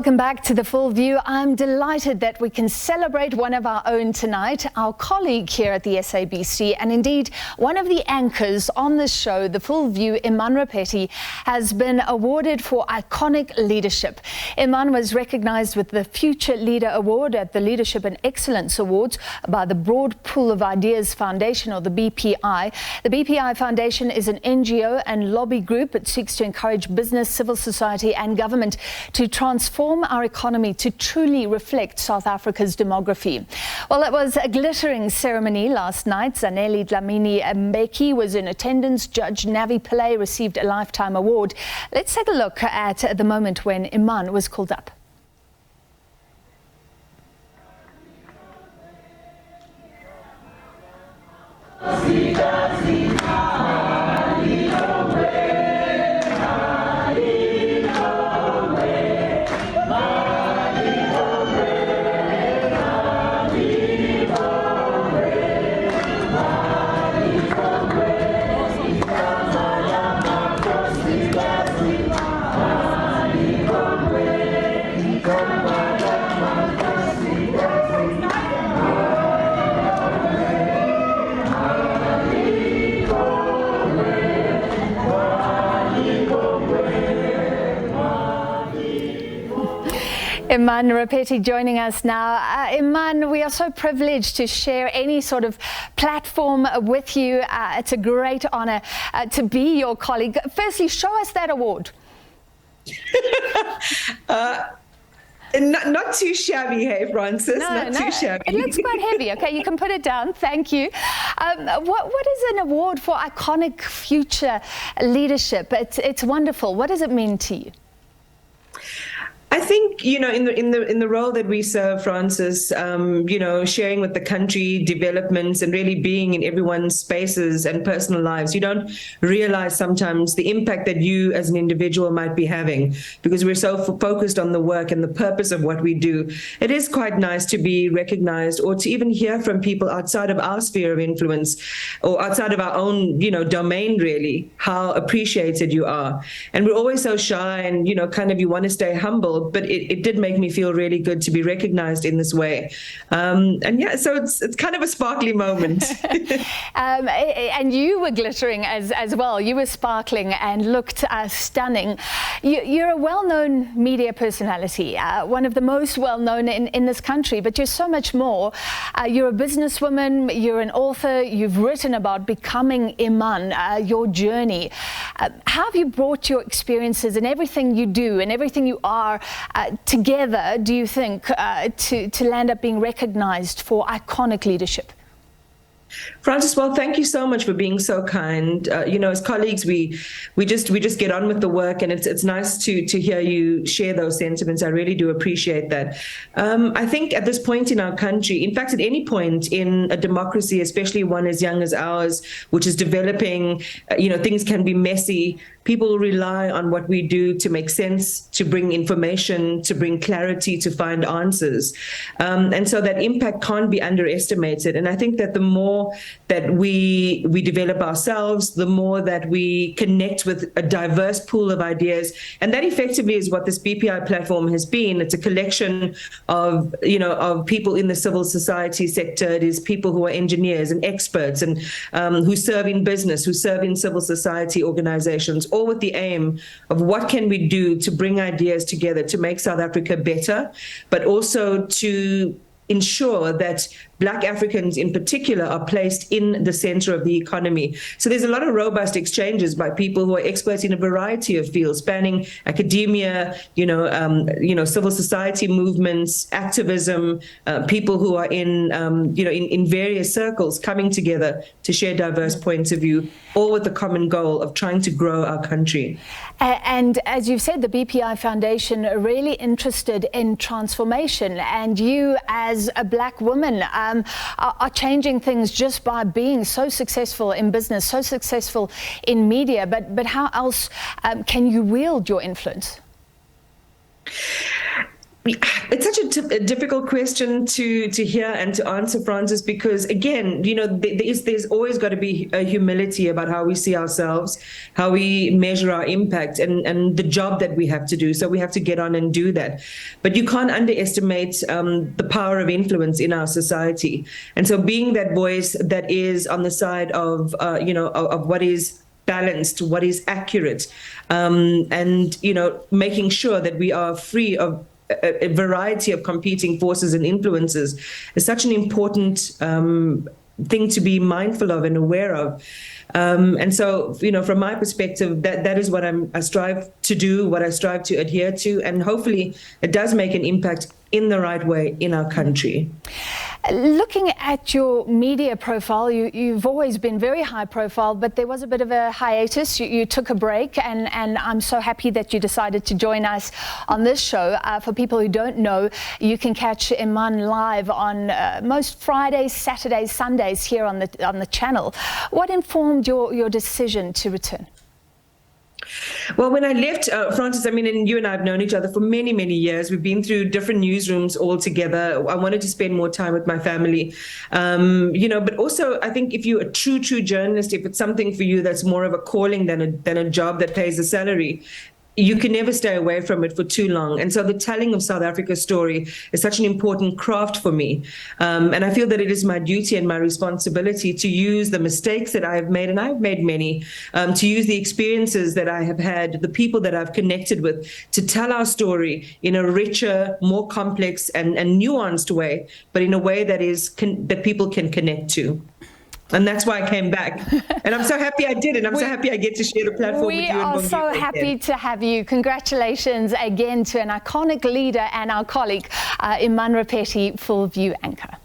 Welcome back to The Full View. I'm delighted that we can celebrate one of our own tonight, our colleague here at the SABC, and indeed one of the anchors on this show, The Full View, Iman Rappetti, has been awarded for iconic leadership. Iman was recognized with the Future Leader Award at the Leadership and Excellence Awards by the Broad Pool of Ideas Foundation, or the BPI. The BPI Foundation is an NGO and lobby group that seeks to encourage business, civil society and government to transform our economy to truly reflect South Africa's demography. Well, it was a glittering ceremony last night. Zanele Dlamini Mbeki was in attendance. Judge Navi Pillay received a lifetime award. Let's take a look at the moment when Iman was called up. Iman Rappetti joining us now. Iman, we are so privileged to share any sort of platform with you. It's a great honor to be your colleague. Firstly, show us that award. Not too shabby, hey, Francis? Not too shabby. It looks quite heavy. Okay, you can put it down. Thank you. What is an award for iconic future leadership? It's wonderful. What does it mean to you? I think, in the role that we serve, Francis, sharing with the country developments and really being in everyone's spaces and personal lives, you don't realize sometimes the impact that you as an individual might be having because we're so focused on the work and the purpose of what we do. It is quite nice to be recognized or to even hear from people outside of our sphere of influence or outside of our own, domain, really, how appreciated you are. And we're always so shy and, you want to stay humble. But it did make me feel really good to be recognized in this way. So it's kind of a sparkly moment. And you were glittering as well. You were sparkling and looked stunning. You're a well-known media personality, one of the most well-known in this country, but you're so much more. You're a businesswoman, you're an author, you've written about becoming Iman, your journey. How have you brought your experiences and everything you do and everything you are together, do you think, to land up being recognized for iconic leadership? Francis, well, thank you so much for being so kind. As colleagues, we just get on with the work, and it's nice to hear you share those sentiments. I really do appreciate that. I think at this point in our country, in fact, at any point in a democracy, especially one as young as ours, which is developing, things can be messy. People rely on what we do to make sense, to bring information, to bring clarity, to find answers. And so that impact can't be underestimated. And I think that the more that we develop ourselves, the more that we connect with a diverse pool of ideas. And that effectively is what this BPI platform has been. It's a collection of people in the civil society sector. It is people who are engineers and experts and who serve in business, who serve in civil society organizations, all with the aim of what can we do to bring ideas together to make South Africa better, but also to ensure that Black Africans in particular are placed in the center of the economy. So there's a lot of robust exchanges by people who are experts in a variety of fields, spanning academia, civil society movements, activism, people who are in various circles coming together to share diverse points of view, all with the common goal of trying to grow our country. And as you've said, the BPI Foundation are really interested in transformation, and you as a Black woman are changing things just by being so successful in business, so successful in media. But how else can you wield your influence? It's such a difficult question to hear and to answer, Francis, because again, there's always got to be a humility about how we see ourselves, how we measure our impact, and the job that we have to do. So we have to get on and do that. But you can't underestimate the power of influence in our society. And so being that voice that is on the side of what is balanced, what is accurate, and making sure that we are free of a variety of competing forces and influences is such an important thing to be mindful of and aware of. And so, from my perspective, that is what I strive to do, what I strive to adhere to, and hopefully it does make an impact in the right way in our country. Looking at your media profile, you've always been very high profile, but there was a bit of a hiatus. You took a break, and I'm so happy that you decided to join us on this show. For people who don't know, you can catch Iman live on most Fridays, Saturdays, Sundays here on the channel. What informed your decision to return? Well, when I left, Francis, and you and I have known each other for many, many years. We've been through different newsrooms all together. I wanted to spend more time with my family, but also I think if you're a true journalist, if it's something for you that's more of a calling than a job that pays a salary, you can never stay away from it for too long. And so the telling of South Africa's story is such an important craft for me. And I feel that it is my duty and my responsibility to use the mistakes that I have made, and I've made many, to use the experiences that I have had, the people that I've connected with, to tell our story in a richer, more complex and nuanced way, but in a way that that people can connect to. And that's why I came back. And I'm so happy I did it. I'm so happy I get to share the platform with you. We are so happy to have you. Congratulations again to an iconic leader and our colleague, Iman Rappetti, Full View anchor.